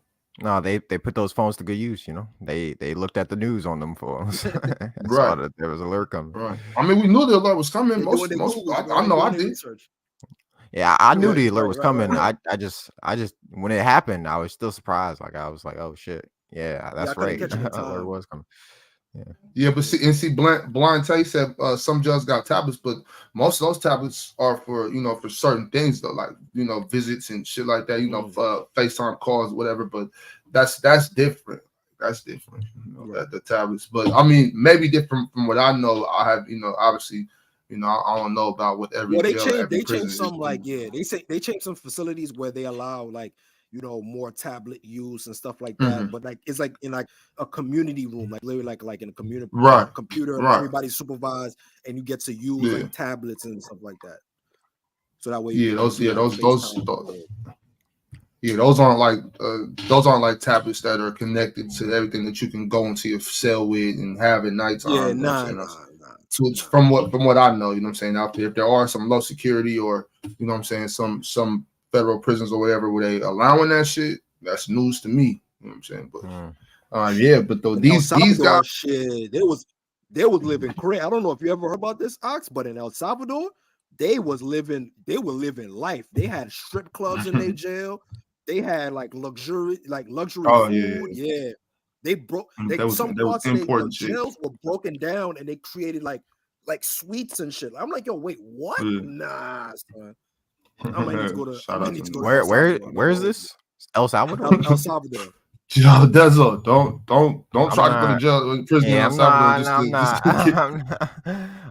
No, they put those phones to good use. You know, they looked at the news on them phones.
Right,
saw that there was an alert coming.
Right. I mean, we knew the alert was coming. I know I did.
Research.
Yeah, I knew the alert was coming. I just when it happened, I was still surprised. Like I was like, oh shit, yeah, that's right. Alert was coming.
Yeah, but see, Blind Tay said some judges got tablets, but most of those tablets are for for certain things though, like visits and shit like that. FaceTime calls, whatever. But that's different. That's different. The tablets, but I mean, maybe different from what I know. I have obviously. I don't know about what every.
Well, they changed some they changed some facilities where they allow more tablet use and stuff like that. But it's like in like a community room, like literally like in a community computer, everybody's supervised, and you get to use like tablets and stuff like that. So that way
Yeah,
you
those
can do like FaceTime.
those aren't like tablets that are connected to everything that you can go into your cell with and have at nighttime.
Yeah,
You know what
nah.
I'm saying? So it's from what I know, you know what I'm saying, out there, if there are some low security or you know what I'm saying, some federal prisons or whatever where they allowing that shit, that's news to me. You know what I'm saying? But yeah, but though
In El
these
Salvador,
guys,
shit, they was living crazy. I don't know if you ever heard about this, Ox, but in El Salvador, they were living life. They had strip clubs in their jail. They had like luxury
oh
food. Yeah. They broke some
there was
parts of the
important shit.
jails were broken down and they created like suites and shit. I'm like, yo, wait, what?
Yeah.
Nah, son. I might need to go to
Shout out to
El Salvador.
Where is this? El Salvador?
El Salvador.
Yo, Dezo, don't try to go to jail in prison in
Yeah,
El
I'm
Salvador
not. I'm
just
not.
to get.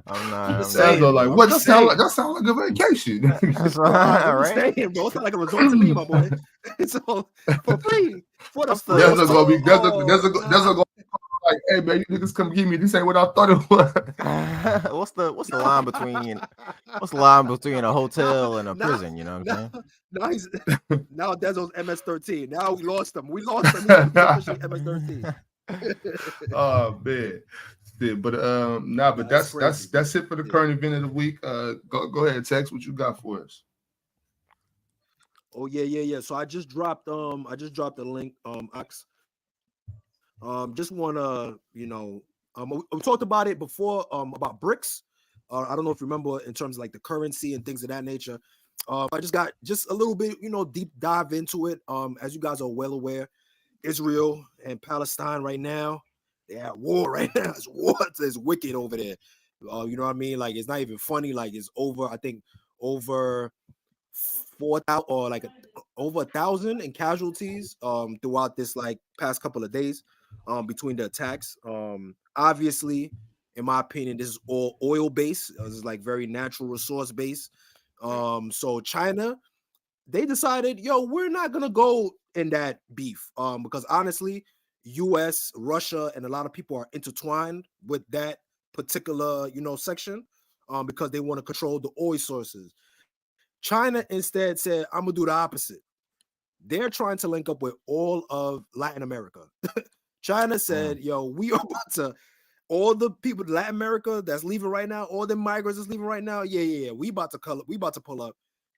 I'm just
Dezo,
saying,
like
bro.
what? That sound like a vacation.
That's
Bro, I'm just
right.
saying, bro. It's not like a resort to me, my boy. It's all for free. For the
What's the-
free.
Dezo gonna be
Oh,
Dezo gonna be like, hey man, you niggas come get me. This ain't what I thought it was.
what's the line between a hotel and a
Nah,
prison? You know what I'm saying?
now he's now Dezo's MS-13. Now we lost him. He's officially MS-13.
Oh man. Yeah, but but
That's
that's it for the current event of the week. Go ahead, Tex. What you got for us?
Oh yeah. So I just dropped a link. Ox. Just wanna, we talked about it before, about BRICS. I don't know if you remember in terms of like the currency and things of that nature. I just got just a little bit, deep dive into it. As you guys are well aware, Israel and Palestine right now, they're at war right now. It's war. It's wicked over there. You know what I mean? Like, it's not even funny. Like, it's over, I think, over 4,000 or like over 1,000 in casualties throughout this like past couple of days between the attacks. Obviously, in my opinion, this is all oil based. This is like very natural resource based. So China, they decided, yo, we're not gonna go in that beef because honestly, US, Russia, and a lot of people are intertwined with that particular section because they want to control the oil sources. China instead said, I'm gonna do the opposite. They're trying to link up with all of Latin America. China said, yo, we are about to, all the people in Latin America that's leaving right now, all the migrants that's leaving right now, yeah, we about to pull up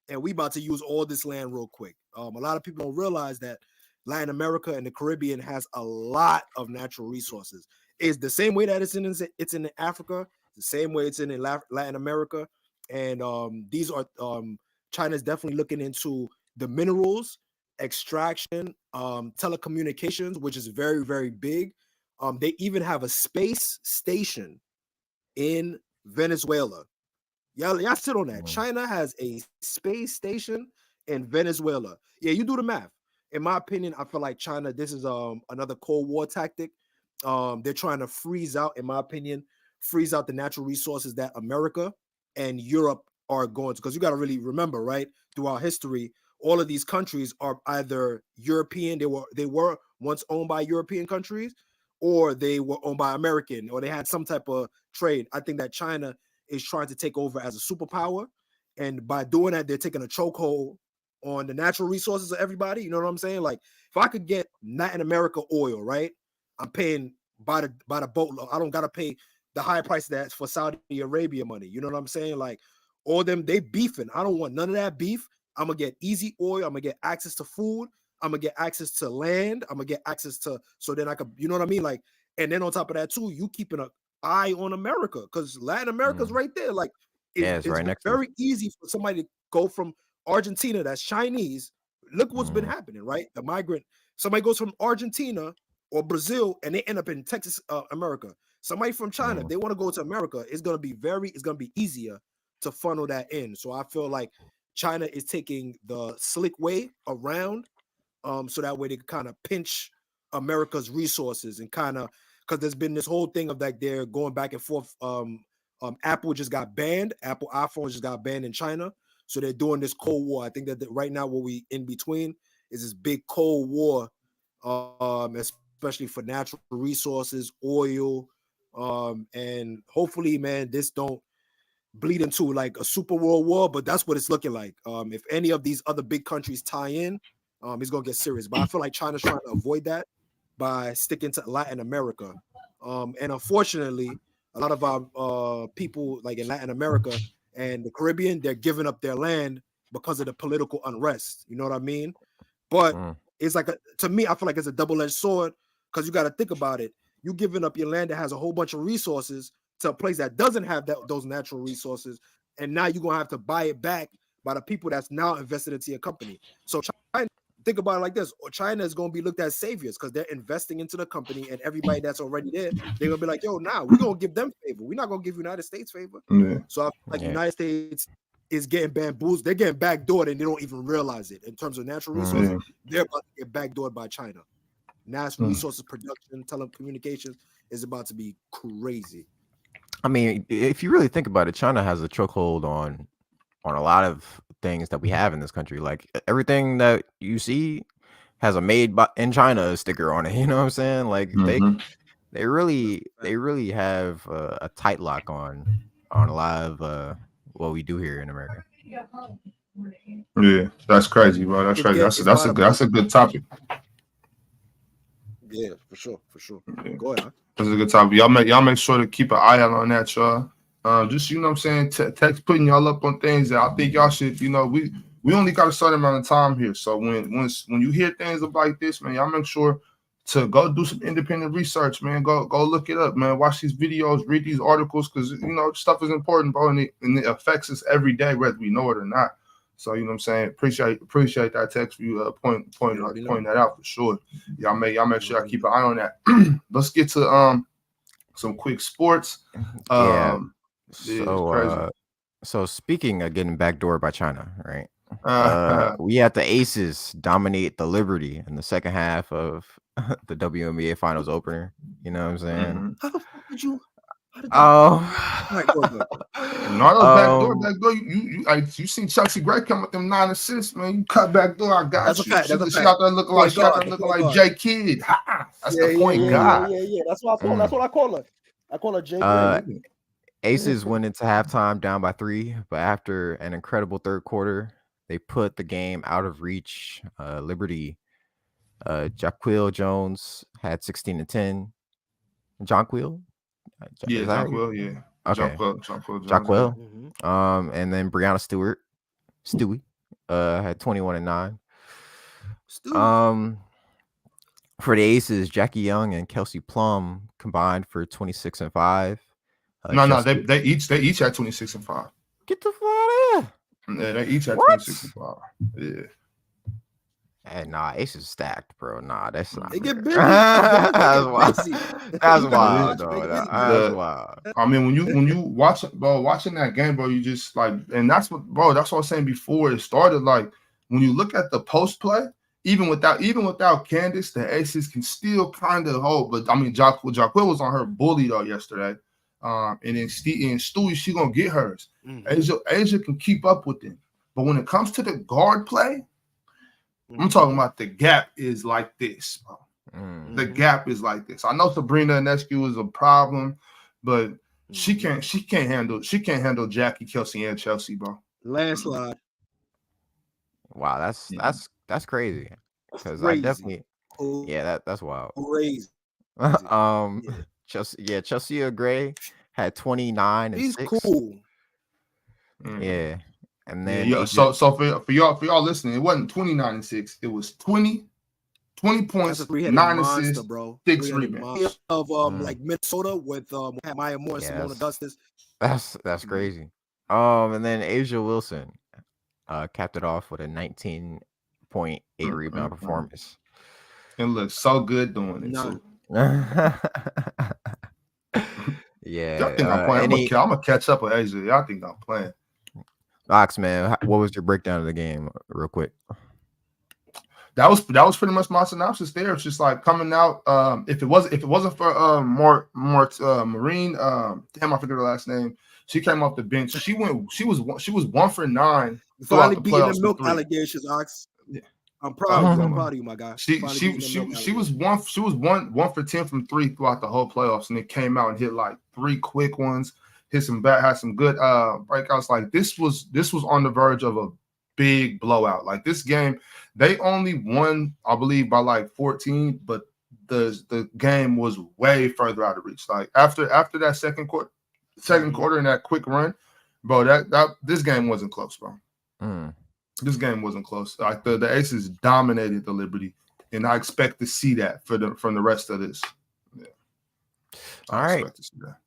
and we about to use all this land real quick. A lot of people don't realize that Latin America and the Caribbean has a lot of natural resources. It's the same way that it's in Africa, the same way it's in Latin America. And these are China's definitely looking into the minerals, extraction, telecommunications, which is very, very big. They even have a space station in Venezuela. Y'all sit on that. China has a space station in Venezuela. Yeah, you do the math. In my opinion, I feel like China, this is another Cold War tactic. They're trying to freeze out the natural resources that America and Europe are going to, because you got to really remember, right? Throughout history, all of these countries are either European, they were once owned by European countries, or they were owned by American, or they had some type of trade. I think that China is trying to take over as a superpower, and by doing that, they're taking a chokehold on the natural resources of everybody. You know what I'm saying? Like, if I could get Latin America oil, right? I'm paying by the boatload. I don't gotta pay the high price that's for Saudi Arabia money. You know what I'm saying? Like, all them, they beefing. I don't want none of that beef. I'm gonna get easy oil. I'm gonna get access to food. I'm gonna get access to land. I'm gonna get access to, so then I could, you know what I mean? Like, and then on top of that too, you keeping an eye on America, because Latin America's right there. Like,
it's right next to us.
very easy for somebody to go from Argentina, that's Chinese. Look what's been happening, right? The migrant, somebody goes from Argentina or Brazil and they end up in Texas, America. Somebody from China, if they want to go to America, it's gonna be easier to funnel that in. So I feel like China is taking the slick way around, so that way they can kind of pinch America's resources and kind of, because there's been this whole thing of like they're going back and forth. Apple just got banned. Apple iPhones just got banned in China, so they're doing this Cold War. I think that right now what we in between is this big Cold War, especially for natural resources, oil, and hopefully, man, this don't bleed into like a super world war, but that's what it's looking like. If any of these other big countries tie in, it's gonna get serious. But I feel like China's trying to avoid that by sticking to Latin America. And unfortunately, a lot of our people like in Latin America and the Caribbean, they're giving up their land because of the political unrest. You know what I mean? But it's like to me, I feel like it's a double-edged sword because you got to think about it. You giving up your land that has a whole bunch of resources to a place that doesn't have those natural resources, and now you're gonna have to buy it back by the people that's now invested into your company. So China, think about it like this: or China is gonna be looked as saviors because they're investing into the company, and everybody that's already there, they're gonna be like, "Yo, now we're gonna give them favor. We're not gonna give United States favor."
Yeah.
So I feel like United States is getting bamboozled. They're getting backdoored, and they don't even realize it. In terms of natural resources, they're about to get backdoored by China. Natural resources production, telecommunications is about to be crazy.
I mean, if you really think about it, China has a chokehold on a lot of things that we have in this country. Like everything that you see has a made in China sticker on it. You know what I'm saying? Like they really have a tight lock on a lot of what we do here in America.
Yeah, that's crazy, bro. That's crazy. That's a good topic.
Yeah, for sure. Yeah. Go ahead.
That's a good topic. Y'all make sure to keep an eye out on that, y'all. Just you know what I'm saying, text putting y'all up on things that I think y'all should. You know, we only got a certain amount of time here, so when you hear things like this, man, y'all make sure to go do some independent research, man. Go look it up, man. Watch these videos, read these articles, because you know stuff is important, bro, and it affects us every day, whether we know it or not. So you know what I'm saying. Appreciate that text for you pointing that out for sure. Y'all make sure y'all keep an eye on that. Let's get to some quick sports.
So speaking of getting backdoored by China, right? We had the Aces dominate the Liberty in the second half of the WNBA Finals opener. You know what I'm saying?
How the fuck did you?
Backdoor. You seen Chelsea Gray come with them 9 assists, man. You cut backdoor, I got you. She out there looking like J Kidd. That's the point guard.
Yeah. That's what I call her. I call her J Kidd.
Aces went into halftime down by 3, but after an incredible third quarter, they put the game out of reach. Liberty, Jaquil Jones had 16 and 10. Jonquil?
Yeah, Jonquil, yeah.
Okay.
Jonquil.
And then Brianna Stewie, had 21 and 9. For the Aces, Jackie Young and Kelsey Plum combined for 26 and 5.
They each had 26 and 5.
Get the fuck out of
there. Yeah, they each had 26 and 5. Yeah.
And Aces stacked, bro. That's not.
They get busy.
That's wild. That's wild, though. That's wild.
I mean, when you watching that game, bro, you just like, and that's what I was saying before it started. Like when you look at the post play, even without Candace, the Aces can still kind of hold. But I mean, Jaquil was on her bully though yesterday. And then Stewie, she gonna get hers. Asia can keep up with them. But when it comes to the guard play, I'm talking about the gap is like this, bro. The gap is like this. I know Sabrina Ionescu is a problem, but she can't handle Jackie, Kelsey, and Chelsea, bro.
Landslide.
Wow, that's crazy. Because I definitely, that's wild.
Crazy.
Chelsea Gray had 29 and 6.
He's cool.
Yeah. And then
so for y'all listening, it wasn't 29 and 6. It was 20 points, 9 assists, bro. 6 rebounds.
Of like Minnesota with Maya Moore and Simona Augustus.
That's crazy. And then Asia Wilson capped it off with a 19.8 rebound performance.
And looks so good doing it too.
Yeah.
Y'all think I'm playing? I'm gonna catch up with Asia. Y'all think I'm playing?
Ox, man, what was your breakdown of the game, real quick?
That was pretty much my synopsis there. It's just like coming out. If it wasn't for Marine, damn, I forget her last name. She came off the bench. She was 1 for 9.
Finally beating the milk allegations, Ox. Yeah. I'm proud of you. I'm proud of you, my guy.
She was 1 for 10 from 3 throughout the whole playoffs, and it came out and hit like 3 quick ones. hit some back, had some good breakouts. Like this was on the verge of a big blowout. Like this game, they only won, I believe, by like 14, but the game was way further out of reach. Like after that second quarter and that quick run, bro, that this game wasn't close, bro. This game wasn't close. Like the Aces dominated the Liberty, and I expect to see that from the rest of this. Yeah.
All right.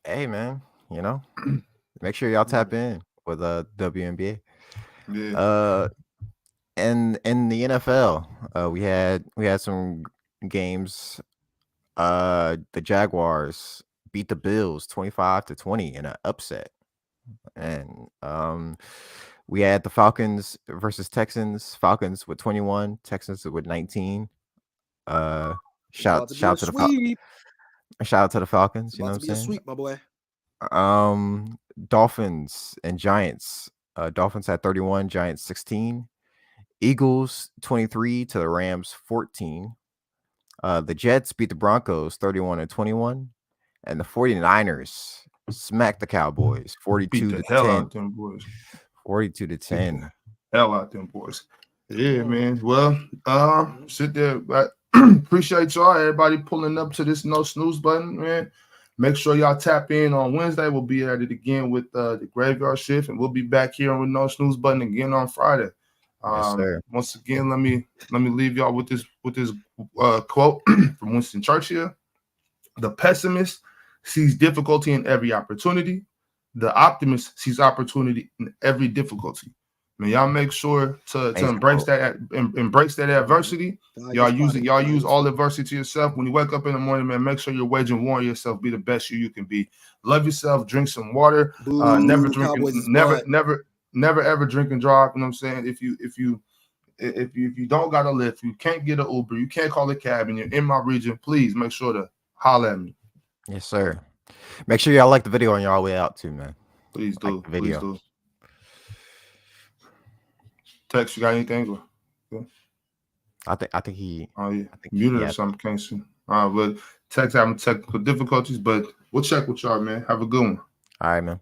Hey man, make sure y'all tap in with WNBA.
Yeah.
And in the NFL, we had some games. The Jaguars beat the Bills 25-20 in an upset. And we had the Falcons versus Texans. Falcons with 21, Texans with 19. Shout out to the Falcons. You know what I'm saying?
Sweep, my boy.
Dolphins and Giants. Dolphins had 31, Giants 16. Eagles 23 to the Rams 14. The Jets beat the Broncos 31-21, and the 49ers smacked the Cowboys 42-10. 42-10.
Hell out them boys. Yeah, man. Well, sit there. Appreciate y'all. Everybody pulling up to this No Snooze Button, man. Make sure y'all tap in on Wednesday. We'll be at it again with the Graveyard Shift, and we'll be back here with No Snooze Button again on Friday.
Yes, sir.
Once again, let me leave y'all with this quote from Winston Churchill. The pessimist sees difficulty in every opportunity. The optimist sees opportunity in every difficulty. Man, y'all make sure to embrace that adversity. Y'all use all adversity to yourself. When you wake up in the morning, man, make sure you're waging war on yourself. Be the best you can be. Love yourself. Drink some water. Never ever drink and drive. You know what I'm saying? If you don't got a lift, you can't get an Uber, you can't call a cab, and you're in my region, please make sure to holler at me.
Yes, sir. Make sure y'all like the video on your way out too, man.
Please do.
Like the video.
Please do. Tex, you got anything? Yeah.
I think he.
Oh yeah. Muted or something. Can't see. But Tex having technical difficulties, but we'll check with y'all, man. Have a good one.
All right, man.